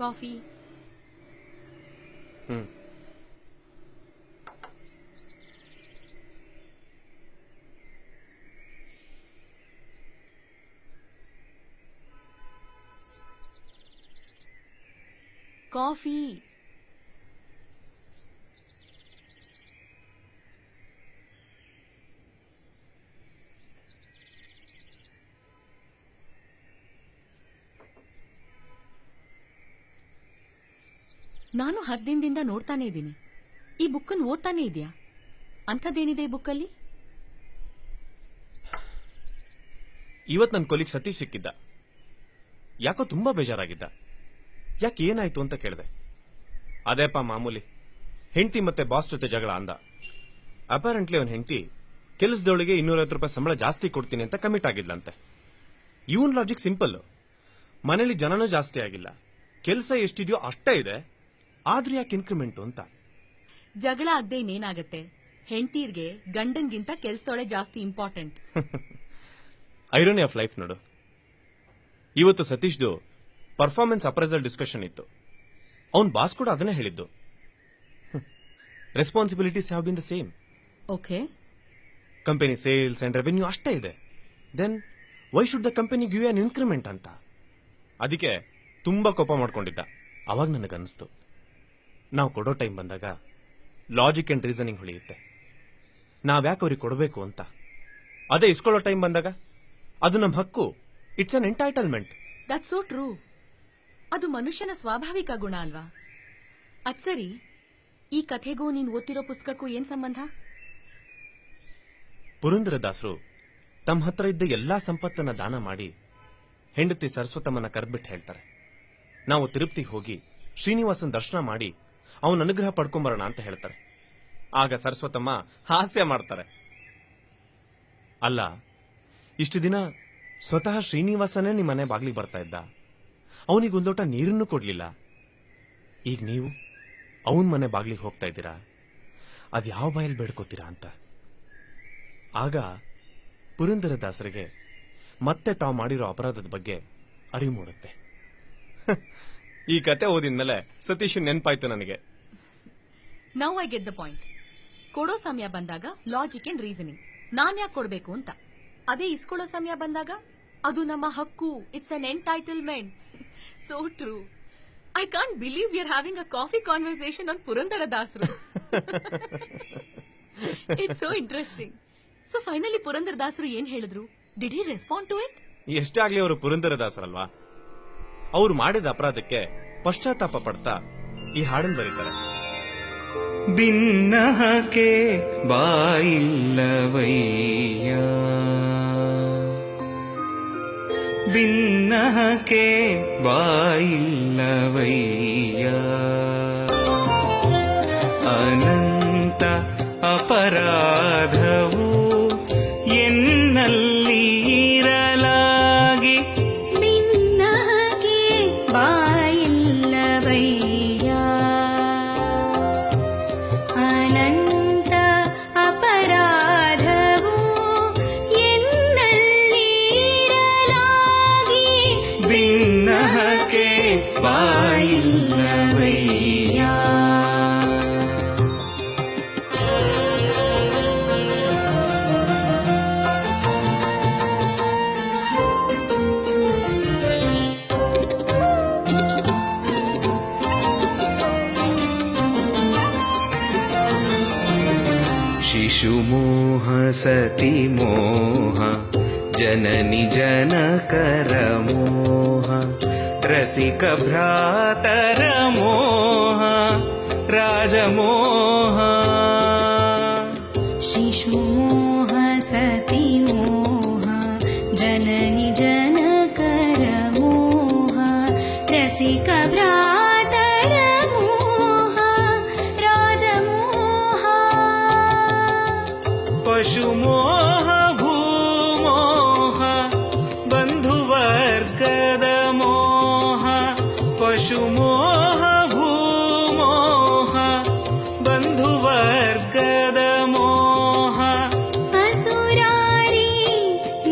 Coffee. Coffee. ನಾನು 10 ದಿನದಿಂದ ನೋಡ್ತಾನೆ ಇದ್ದೀನಿ. ಈ ಬುಕ್ಕನ್ನು ಓದ್ತಾನೆ ಇದೆಯಾ? ಅಂಥದ್ದೇನಿದೆ ಈ ಬುಕ್ಕಲ್ಲಿ? ಇವತ್ತು ನನ್ನ ಕೊಲಿಗ್ ಸತೀಶ್ ಸಿಕ್ಕಿದ್ದ. ಯಾಕೋ ತುಂಬಾ ಬೇಜಾರಾಗಿದ್ದ. ಯಾಕೆ ಏನಾಯ್ತು ಅಂತ ಕೇಳಿದೆ. ಅದೇಪ್ಪ ಮಾಮೂಲಿ, ಹೆಂಡತಿ ಮತ್ತೆ ಬಾಸ್ ಜೊತೆ ಜಗಳ ಅಂದ. ಅಪಾರೆಂಟ್ಲಿ ಅವನ್ ಹೆಂಡತಿ ಕೆಲಸದವಳಿಗೆ 250 ರೂಪಾಯಿ ಸಂಬಳ ಜಾಸ್ತಿ ಕೊಡ್ತೀನಿ ಅಂತ ಕಮಿಟ್ ಆಗಿದ್ಲಂತೆ. ಇವನ್ ಲಾಜಿಕ್ ಸಿಂಪಲ್. ಮನೇಲಿ ಜನನೂ ಜಾಸ್ತಿ ಆಗಿಲ್ಲ, ಕೆಲಸ ಎಷ್ಟಿದೆಯೋ ಅಷ್ಟೇ ಇದೆ, ಆದ್ರೂ ಯಾಕೆ ಇನ್ಕ್ರಿಮೆಂಟ್ ಅಂತ. ಜಗಳ ಆಗದೆ ಇನ್ನೇನಾಗತ್ತೆ? ಹೆಂಡತಿರ್ಗೆ ಗಂಡನ್ಗಿಂತ ಕೆಲ್ಸದೊಳೆ ಜಾಸ್ತಿ ಇಂಪಾರ್ಟೆಂಟ್. ಐರೋನಿ ಆಫ್ ಲೈಫ್ ನೋಡು. ಇವತ್ತು ಸತೀಶ್ದು ಪರ್ಫಾರ್ಮೆನ್ಸ್ ಅಪ್ರೈಸಲ್ ಡಿಸ್ಕಷನ್ ಇತ್ತು. ಅವನ್ ಬಾಸ್ ಕೂಡ ಅದನ್ನೇ ಹೇಳಿದ್ದು. Responsibilities have been the same. Okay. Company sales and revenue ಅಷ್ಟೇ ಇದೆ. Then why should the company give an increment ಅಂತ. ಅದಕ್ಕೆ ತುಂಬಾ ಕೋಪ ಮಾಡ್ಕೊಂಡಿದ್ದ. ಅವಾಗ ನನಗನ್ನಿಸ್ತು, ನಾವು ಕೊಡೋ ಟೈಮ್ ಬಂದಾಗ ಲಾಜಿಕ್ ಅಂಡ್ ರೀಸನಿಂಗ್ ಹೊಳೆಯುತ್ತೆ. ನಾವ್ಯಾಕೆ ಅವ್ರಿಗೆ ಕೊಡಬೇಕು ಅಂತ. ಅದೇ ಇಸ್ಕೊಳ್ಳೋ ಟೈಮ್ ಬಂದಾಗ ಅದು ನಮ್ಮ ಹಕ್ಕು. It's an entitlement. That's so true. ಅದು ಮನುಷ್ಯನ ಸ್ವಾಭಾವಿಕ ಗುಣ ಅಲ್ವಾ? ಅದ್ ಸರಿ, ಈ ಕಥೆಗೂ ನೀನ್ ಓದ್ತಿರೋ ಪುಸ್ತಕಕ್ಕೂ ಏನ್ ಸಂಬಂಧ? ಪುರಂದರದಾಸರು ತಮ್ಮ ಹತ್ರ ಇದ್ದ ಎಲ್ಲಾ ಸಂಪತ್ತನ್ನ ದಾನ ಮಾಡಿ ಹೆಂಡತಿ ಸರಸ್ವತಮ್ಮನ ಕರೆದ್ಬಿಟ್ಟು ಹೇಳ್ತಾರೆ, ನಾವು ತಿರುಪತಿಗೆ ಹೋಗಿ ಶ್ರೀನಿವಾಸನ್ ದರ್ಶನ ಮಾಡಿ ಅವನ ಅನುಗ್ರಹ ಪಡ್ಕೊಂಬರೋಣ ಅಂತ ಹೇಳ್ತಾರೆ. ಆಗ ಸರಸ್ವತಮ್ಮ ಹಾಸ್ಯ ಮಾಡ್ತಾರೆ. ಅಲ್ಲ, ಇಷ್ಟು ದಿನ ಸ್ವತಃ ಶ್ರೀನಿವಾಸನೇ ನಿಮ್ಮ ಮನೆ ಬಾಗ್ಲಿಗೆ ಬರ್ತಾ ಇದ್ದ, ಅವನಿಗೊಂದು ಲೋಟ ನೀರನ್ನು ಕೊಡ್ಲಿಲ್ಲ. ಈಗ ನೀವು ಅವನ ಮನೆ ಬಾಗ್ಲಿಗೆ ಹೋಗ್ತಾ ಇದ್ದೀರಾ, ಅದ್ ಯಾವ ಬಾಯಲ್ಲಿ ಬೇಡ್ಕೋತೀರಾ ಅಂತ. ಆಗ ಪುರಂದರದಾಸರಿಗೆ ಮತ್ತೆ ತಾವು ಮಾಡಿರೋ ಅಪರಾಧದ ಬಗ್ಗೆ ಅರಿವು ಮೂಡುತ್ತೆ. ಈ ಕತೆ ಓದಿದ್ಮೇಲೆ ಸತೀಶ್ ನೆನಪಾಯ್ತು ನನಗೆ. Now I get the point. ಕೊಡೋ ಸಮಯ ಬಂದಾಗ ಲಾಜಿಕ್ ಅಂಡ್ ರೀಸನಿಂಗ್, ನಾನ್ ಯಾಕೆ ಕೊಡ್ಬೇಕು ಅಂತ. ಅದೇ ಇಸ್ಕೊಳ್ಳೋ ಸಮಯ ಬಂದಾಗ ಅದು ನಮ್ಮ ಹಕ್ಕು. It's an entitlement. So true. I can't believe we are having a coffee conversation on ಪುರಂದರದಾಸರು. It's so interesting. So finally ಪುರಂದರದಾಸರು ಏನ್ ಹೇಳಿದ್ರು? Did he respond to it? ಎಷ್ಟಾಗ್ಲಿ ಅವರು ಪುರಂದರದಾಸರಲ್ವಾ, ಅವ್ರು ಮಾಡಿದ ಅಪರಾಧಕ್ಕೆ ಪಶ್ಚಾತ್ತಾಪ ಪಡ್ತಾ ಈ ಹಾಡನ್ನು ಬರೀತಾರೆ. ಭಿನ್ನಹಕ್ಕೆ ಬಾಯಿಲ್ಲವಯ್ಯ, ಭಿನ್ನಹಕ್ಕೆ ಬಾಯಿಲ್ಲವಯ್ಯ, ಅನಂತ ಅಪರಾಧವು ಎನ್ನಲ್ಲಿ ಇರಲಾಗಿ, ಭಿನ್ನಹಕ್ಕೆ ಬಾಯಿಲ್ಲವಯ್ಯ, ಅನಂತ ಅಪರಾಧವು ಎನ್ನಲ್ಲಿ ಇರಲಾಗಿ, ಭಿನ್ನಹಕ್ಕೆ ಬಾಯಿಲ್ಲವಯ್ಯ. ಶಿಶುಮೋಹ ಸತಿಮೋಹ ಜನನಿ ಜನಕರ ಮೋಹ, ರಸಿಕ ಭ್ರಾತರ ಮೋಹ ರಾಜಮೋಹ, ಶಿಶುಮೋಹ ಸತಿಮೋಹ ಜನನಿ ಜನಕರ ಮೋಹ, ರಸಿಕ ಭ್ರಾತರ ಮೋಹ ರಾಜಮೋಹ, ಪಶುಮೋಹ ಭೂಮೋಹ ಬಂಧುವರ್ಗದ ಮೋಹ, ಪಶುಮೋಹ ಭೂಮೋಹ ಬಂಧುವರ್ಗದ ಮೋಹ, ಅಸುರಾರಿ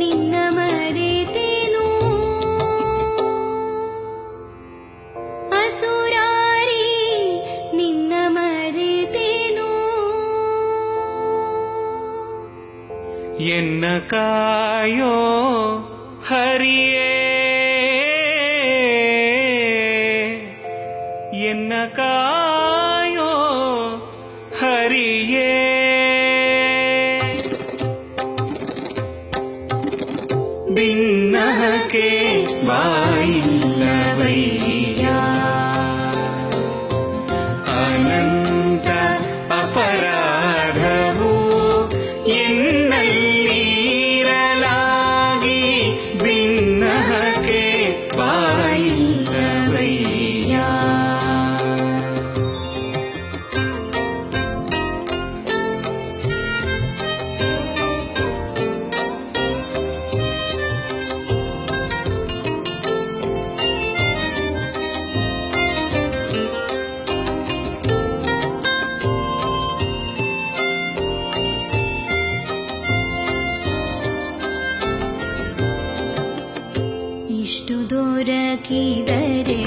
ನಿನ್ನ ಮರೆತೆನು, ಅಸುರಾರಿ ಎನ್ನ ಕಾಯೋ ಹರಿಯೇ ಎನ್ನ ಕಾಯೋ ಹರಿಯೇ ಭಿನ್ನಹಕ್ಕೆ ಬಾಯಿಲ್ಲವಯ್ಯ ಅನಂತ ಅಪರಾಧವು ಎನ್ನಲ್ಲಿರಲಾಗಿ ಭಿನ್ನಹಕ್ಕೆ ಬಾಯಿಲ್ಲವಯ್ಯ ಇಷ್ಟು ದೊರಕಿದರೆ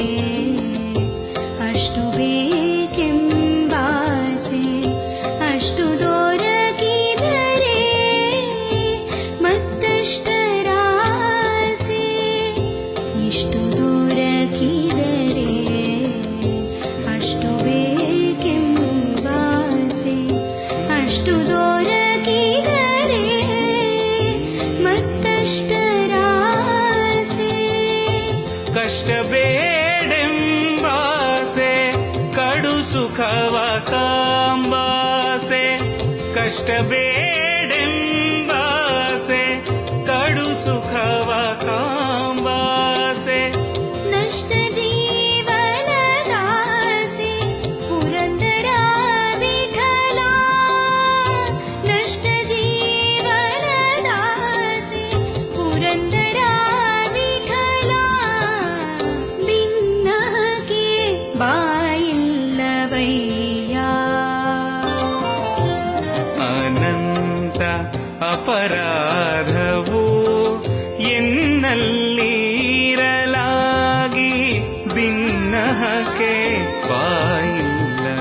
ಅಷ್ಟು ಬೇಕೆಂಬಾಸೆ, ಅಷ್ಟು ದೊರಕಿದರೆ ಮತ್ತಷ್ಟರಾಸೆ. ಇಷ್ಟು ದೊರಕಿದರೆ ಅಷ್ಟು ಬೇಕೆಂಬಾಸೆ, ಅಷ್ಟು ದೊರಕಿದರೆ ಮತ್ತಷ್ಟರಾಸೆ. ಕಷ್ಟ ಬೇಡೆಂಬಾಸೆ ಕಡು ಸುಖವ ಕಾಂಬಾಸೆ, ಕಷ್ಟ ಬೇಡೆಂಬಾಸೆ ಕಡು ಸುಖವ ಕಾಂಬಾಸೆ. ನಷ್ಟ ಜೀವನದಾಸೆ ಪುರಂದರ ವಿಠಲ, ನಷ್ಟ ಜೀವನದಾಸೆ ಪುರಂದರ ವಿಠಲ. ಭಿನ್ನಹಕ್ಕೆ ಬಾಯಿಲ್ಲವಯ್ಯ ಅನಂತ ಅಪರಾಧವು ಎನ್ನಲ್ಲಿರಲಾಗಿ ಭಿನ್ನಹಕ್ಕೆ ಬಾಯಿಲ್ಲವಯ್ಯ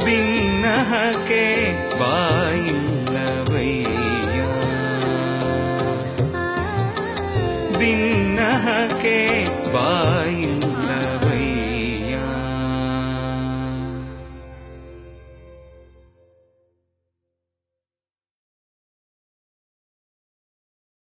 ಭಿನ್ನಹಕ್ಕೆ ಬಾಯಿಲ್ಲ